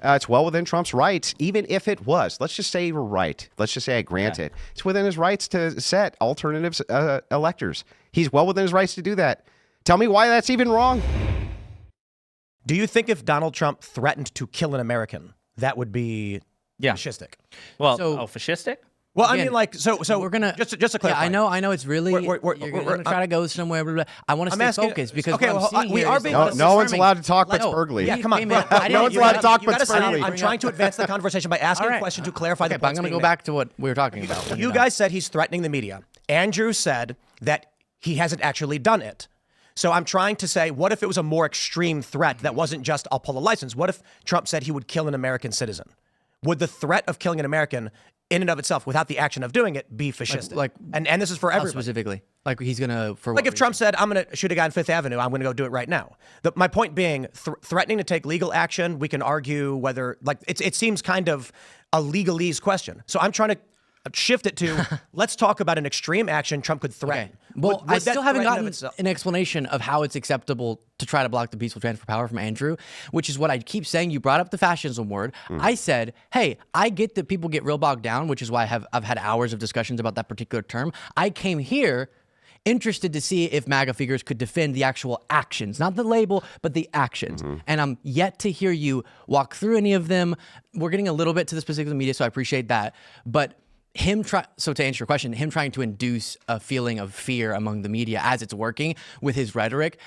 It's well within Trump's rights, even if it was. Let's just say you were right. Let's just say I grant it. It's within his rights to set alternatives electors. He's well within his rights to do that. Tell me why that's even wrong. Do you think if Donald Trump threatened to kill an American, that would be fascistic? Well, fascistic? Well, again, I mean, like, so we're gonna just to clarify. Yeah, I know. It's really you're gonna try to go somewhere. Blah, blah. I want to stay focused because we are being no one's allowed to talk but Spurgley. Yeah, come on. No one's allowed to talk but Spurgley. I'm trying to advance the conversation by asking a question to clarify the point. I'm going to go back to what we were talking about. You guys said he's threatening the media. Andrew said that he hasn't actually done it. So I'm trying to say, what if it was a more extreme threat that wasn't just, I'll pull a license? What if Trump said he would kill an American citizen? Would the threat of killing an American in and of itself, without the action of doing it, be fascistic? And this is for everybody. Specifically. Like he's going to... Like if Trump said, I'm going to shoot a guy on Fifth Avenue, I'm going to go do it right now. My point being, threatening to take legal action, we can argue whether... Like it seems kind of a legalese question. So I'm trying to shift it to, let's talk about an extreme action Trump could threaten. Okay. Well, I still haven't gotten an explanation of how it's acceptable to try to block the peaceful transfer of power from Andrew, which is what I keep saying. You brought up the fascism word. I said, hey, I get that people get real bogged down, which is why I've had hours of discussions about that particular term. I came here interested to see if MAGA figures could defend the actual actions, not the label, but the actions. And I'm yet to hear you walk through any of them. We're getting a little bit to the specifics of the media, so I appreciate that. But so to answer your question, him trying to induce a feeling of fear among the media as it's working with his rhetoric,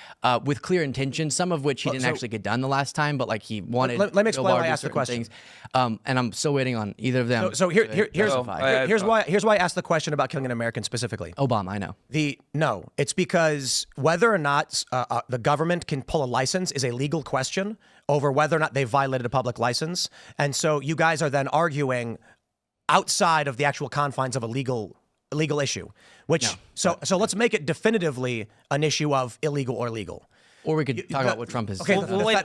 with clear intentions, some of which he didn't actually get done the last time, but like he wanted. Let me explain why I asked the question. Things. And I'm still waiting on either of them. So here's why I asked the question about killing an American specifically. Obama, I know. No, it's because whether or not the government can pull a license is a legal question over whether or not they violated a public license, and so you guys are then arguing outside of the actual confines of a legal issue, so let's make it definitively an issue of illegal or legal. Or we could talk about what Trump is. Okay,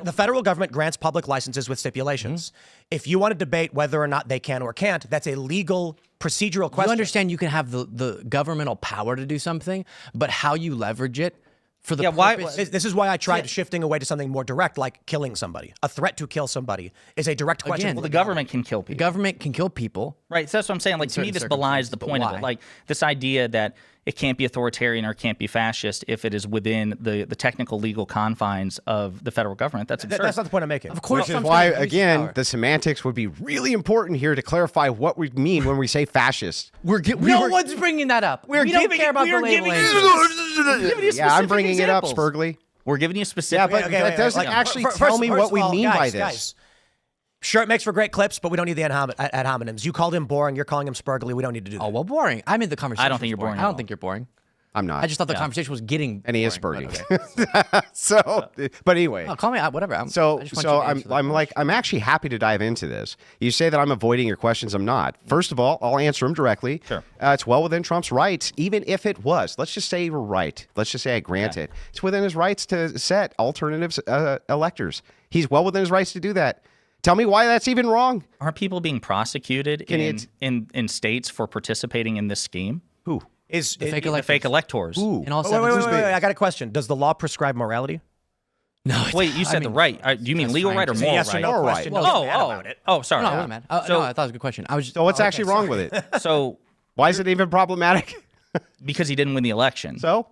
the federal government grants public licenses with stipulations. If you want to debate whether or not they can or can't, that's a legal procedural question. You understand you can have the governmental power to do something, but how you leverage it for the purpose. This is why I tried shifting away to something more direct, like killing somebody. A threat to kill somebody is a direct question. Again, the government can kill people. The government can kill people. Right, so that's what I'm saying. Like, to me, this belies the point of it. Like, this idea that it can't be authoritarian or it can't be fascist if it is within the technical legal confines of the federal government. That's absurd. That's not the point I'm making. Of course. Which is why, again, the semantics would be really important here to clarify what we mean when we say fascist. No one's bringing that up. We don't care about the labeling. Yeah, I'm bringing it up, Spurgley. We're giving you specific. Yeah, but that doesn't actually tell me what we mean by this. Guys, sure, it makes for great clips, but we don't need the ad hominems. You called him boring. You're calling him Spurgley. We don't need to do that. Oh, well, boring. I'm in the conversation. I don't think you're boring. I don't think you're boring. I'm not. I just thought the conversation was getting. And he is boring, Spurgey. So, but anyway. Oh, call me whatever. I'm actually happy to dive into this. You say that I'm avoiding your questions. I'm not. First of all, I'll answer them directly. Sure. It's well within Trump's rights, even if it was. Let's just say you were right. Let's just say I grant it. It's within his rights to set alternatives electors. He's well within his rights to do that. Tell me why that's even wrong. Aren't people being prosecuted in states for participating in this scheme? Who? The fake electors. Ooh. In all Wait, I got a question. Does the law prescribe morality? No. Wait, you said the right. Do you mean legal right or moral yes right? Or no question. About it. Oh, sorry. No, I wasn't mad. No, I thought it was a good question. So what's actually wrong with it? So why is it even problematic? because he didn't win the election. So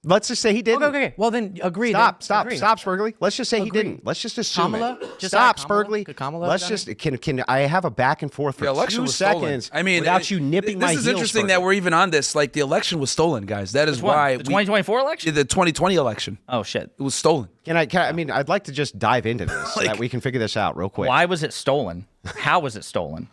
let's just say he didn't. Okay. Well, then agree. Stop, Spurgley. Let's just say he didn't. Let's just assume Kamala? it. Stop, Spurgley. Could Kamala Let's just can I have a back and forth for 2 seconds? I mean, without you nipping my heels. This is interesting that we're even on this. Like, the election was stolen, guys. That is why the 2024 election. The 2020 election. Oh shit! It was stolen. I mean, I'd like to just dive into this so that we can figure this out real quick. Why was it stolen? How was it stolen?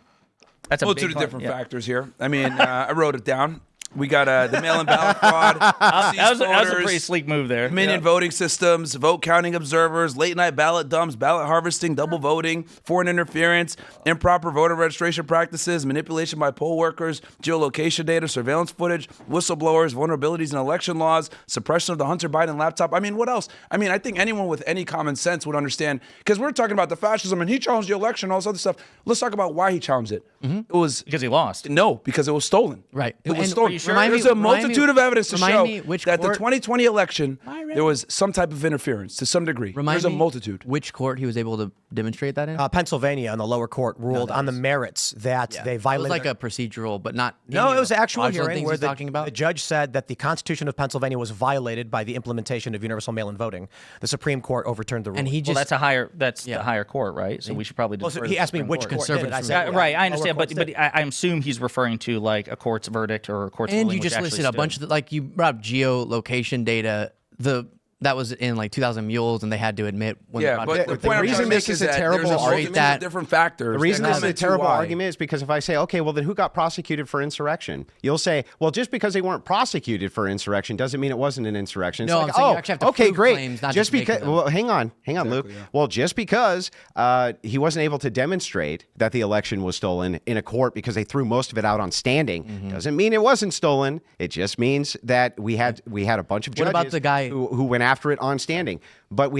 That's a big multitude of different factors here. I mean, I wrote it down. We got the mail-in ballot fraud. That was a pretty sleek move there. Dominion voting systems, vote counting observers, late-night ballot dumps, ballot harvesting, double voting, foreign interference, improper voter registration practices, manipulation by poll workers, geolocation data, surveillance footage, whistleblowers, vulnerabilities in election laws, suppression of the Hunter Biden laptop. I mean, what else? I mean, I think anyone with any common sense would understand, because we're talking about the fascism, and he challenged the election, all this other stuff. Let's talk about why he challenged it. It was because he lost. No, because it was stolen. Right. It was stolen. sure? There's a multitude of evidence to show that the court- 2020 election, there was some type of interference to some degree. There's a multitude. Which court he was able to demonstrate that in? Pennsylvania, in the lower court, ruled on the merits that they It was violated. like a procedural, but not. No, it was an actual fraudulent hearing things where he's talking about. the judge said that the Constitution of Pennsylvania was violated by the implementation of universal mail-in voting. The Supreme Court overturned the ruling. And he Well, just that's the higher court, right? So we should probably. Well, defer so to he the asked me Supreme which Court. court did it. I said, Right, I understand, lower but courts did. I assume he's referring to like a court's verdict or a court's And ruling you just which listed actually a bunch of like you brought up geolocation data. That was in like 2,000 mules, and they had to admit when Yeah, but the point I'm reason trying to make this is is a that terrible there's a argument- multitude of different factors. The reason that this is come a into terrible why. argument is because if I say, okay, well, then who got prosecuted for insurrection? You'll say, well, just because they weren't prosecuted for insurrection doesn't mean it wasn't an insurrection. It's No, like, I'm saying you oh, actually have to okay, prove great. claims, not just just make because, them. well, hang on, Luke. Yeah. Well, just because he wasn't able to demonstrate that the election was stolen in a court because they threw most of it out on standing doesn't mean it wasn't stolen. It just means that we had a bunch of What judges about the guy- who went after it on standing. But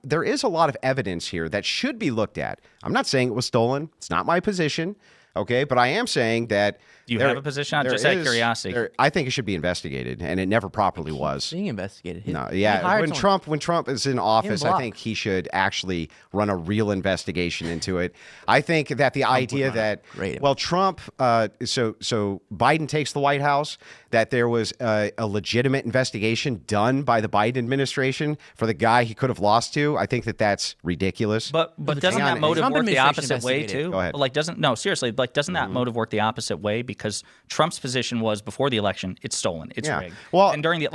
there is a lot of evidence here that should be looked at. I'm not saying it was stolen. It's not my position. Okay. But I am saying that. Do you have a position on just out of curiosity? I think it should be investigated, and it never properly was. being investigated. No, He yeah. hired someone. When Trump is in office, I block. think he should actually run a real investigation into it. I think that the idea that Great. Trump, so Biden takes the White House, that there was a legitimate investigation done by the Biden administration for the guy he could have lost to. I think that's ridiculous. But doesn't that motive Trump work the administration opposite way investigated. too? Go ahead. Like doesn't that motive work the opposite way? Because Trump's position was before the election, it's stolen, it's rigged. Well, and during the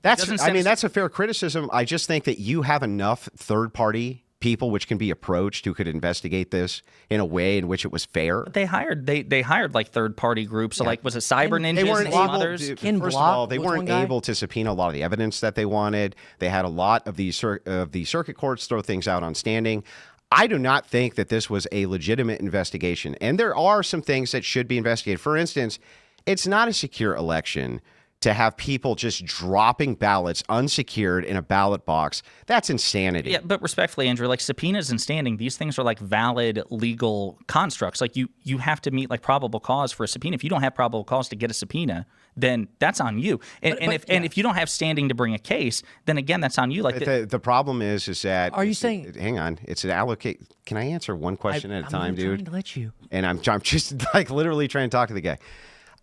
that's a fair criticism. I just think that you have enough third party people which can be approached who could investigate this in a way in which it was fair. they hired like third party groups. So like was it Cyber Ninjas They weren't and some able others? to, Ken first of Block all, they was one weren't guy. able to subpoena a lot of the evidence that they wanted. They had a lot of the circuit courts throw things out on standing. I do not think that this was a legitimate investigation. And there are some things that should be investigated. For instance, it's not a secure election to have people just dropping ballots unsecured in a ballot box. That's insanity. Yeah, but respectfully, Andrew, like subpoenas and standing, these things are like valid legal constructs. Like you have to meet like probable cause for a subpoena. If you don't have probable cause to get a subpoena, then that's on you. And if you don't have standing to bring a case, then again, that's on you. Like The problem is that Are you saying- hang on, it's an allocate. Can I answer one question at a time, I'm dude? trying to let you. And I'm just like literally trying to talk to the guy.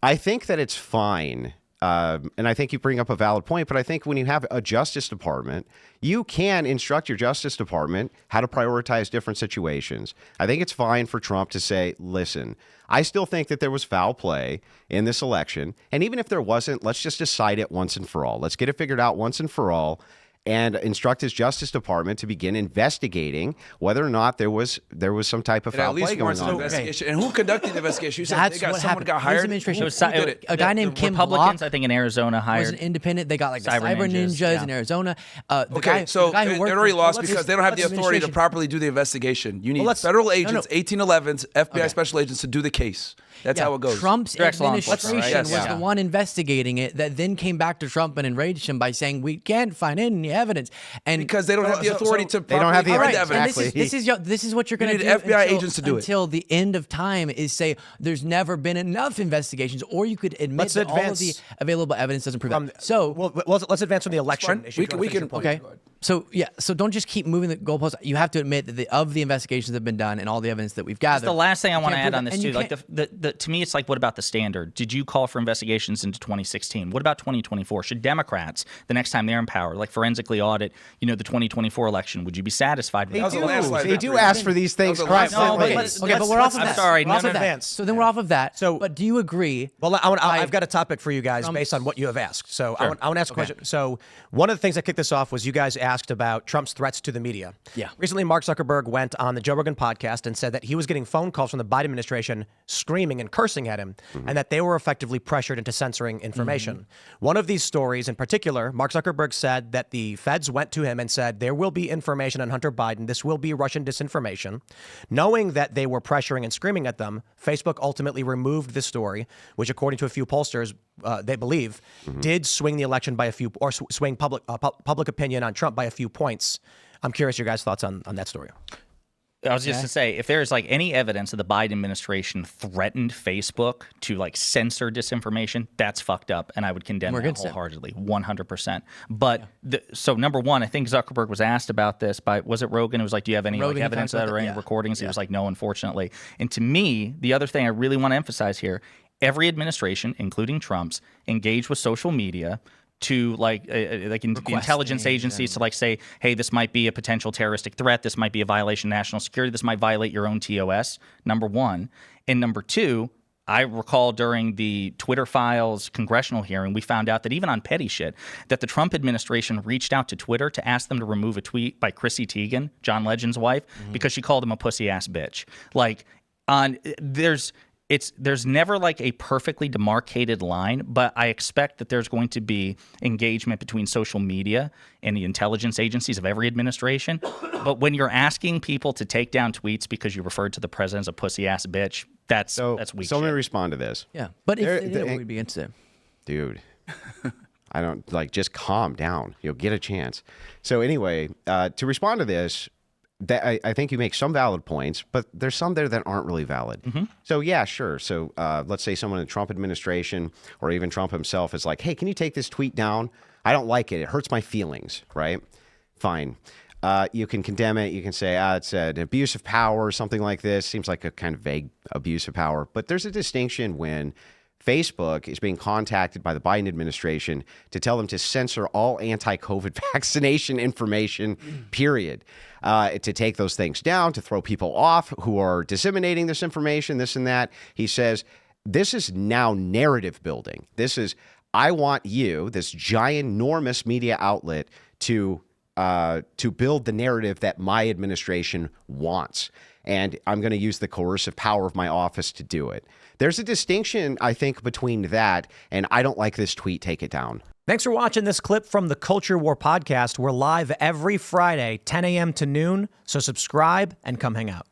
I think that it's fine. And I think you bring up a valid point, but I think when you have a Justice Department, you can instruct your Justice Department how to prioritize different situations. I think it's fine for Trump to say, listen, I still think that there was foul play in this election. And even if there wasn't, let's just decide it once and for all. Let's get it figured out once and for all. And instruct his Justice Department to begin investigating whether or not there was some type of It at foul play least going warrants an on. investigation. And who conducted the investigation? You said That's they got what someone happened. got His hired. administration- Who did it? A guy named Kim Republicans, Block I think in Arizona was hired an independent. They got like the Cyber Cyber Ninjas, Ninjas yeah. in Arizona. So the guy who it worked already for- lost let's because just- they don't have the let's authority to administration- properly do the investigation. You need let's- federal no, no. agents, 1811s, FBI special agents to do the case. That's how it goes. Trump's Direct law enforcement, administration right? Yes. was Yeah. the one investigating it that then came back to Trump and enraged him by saying we can't find any evidence. And Because they don't have the authority to They don't have the properly evidence. find and Exactly. this is what you're going to need do. FBI until, agents to do it. until the end of time is say there's never been enough investigations, or you could admit Let's that all of the advance available evidence doesn't prove that. So well, let's advance from the election fine. issue. We can- okay. So so don't just keep moving the goalposts. You have to admit that of the investigations that have been done and all the evidence that we've gathered. the last thing I want to can't add prove on that. this And too. you Like can't- to me, it's like, what about the standard? Did you call for investigations into 2016? What about 2024? Should Democrats, the next time they're in power, like forensically audit, the 2024 election? Would you be satisfied with They that? was a landslide do victory. ask for these things. That was a Christ, landslide okay. victory. Okay, but we're off of I'm that. sorry, We're off no, of no, that. advance. So then we're off of that. So- but do you agree? Well, I've got a topic for you guys based on what you have asked. So I want to ask a question. So one of the things that kicked this off was you guys asked about Trump's threats to the media. Yeah. Recently, Mark Zuckerberg went on the Joe Rogan podcast and said that he was getting phone calls from the Biden administration screaming and cursing at him, and that they were effectively pressured into censoring information. One of these stories in particular, Mark Zuckerberg said that the feds went to him and said, there will be information on Hunter Biden. This will be Russian disinformation. Knowing that they were pressuring and screaming at them, Facebook ultimately removed this story, which according to a few pollsters, they believe, did swing the election by a few, or swing public opinion on Trump by a few points. I'm curious your guys' thoughts on that story. I was just to say, if there's like any evidence that the Biden administration threatened Facebook to like censor disinformation, that's fucked up, and I would condemn that wholeheartedly, 100%. But so number one, I think Zuckerberg was asked about this by, was it Rogan? It was like, do you have any like, evidence of that or any recordings? He was like, no, unfortunately. And to me, the other thing I really want to emphasize here, every administration, including Trump's, engaged with social media to like the intelligence agencies to like say, hey, this might be a potential terroristic threat. This might be a violation of national security. This might violate your own TOS, number one. And number two, I recall during the Twitter Files congressional hearing, we found out that even on petty shit, that the Trump administration reached out to Twitter to ask them to remove a tweet by Chrissy Teigen, John Legend's wife, because she called him a pussy ass bitch. Like there's never like a perfectly demarcated line, but I expect that there's going to be engagement between social media and the intelligence agencies of every administration. But when you're asking people to take down tweets because you referred to the president as a pussy ass bitch, that's weak. So let me respond to this. Yeah, but if they did, we'd be against it. Dude, I don't like, just calm down. You'll get a chance. So anyway, to respond to this, that I think you make some valid points, but there's some there that aren't really valid. So yeah, sure. So let's say someone in the Trump administration or even Trump himself is like, hey, can you take this tweet down? I don't like it. It hurts my feelings, right? Fine. You can condemn it. You can say, it's an abuse of power or something like this. Seems like a kind of vague abuse of power. But there's a distinction when Facebook is being contacted by the Biden administration to tell them to censor all anti-COVID vaccination information, period. To take those things down, to throw people off who are disseminating this information, this and that. He says, this is now narrative building. This is, I want you, this giant, enormous media outlet, to build the narrative that my administration wants. And I'm going to use the coercive power of my office to do it. There's a distinction, I think, between that and I don't like this tweet, take it down. Thanks for watching this clip from the Culture War podcast. We're live every Friday, 10 a.m. to noon, so subscribe and come hang out.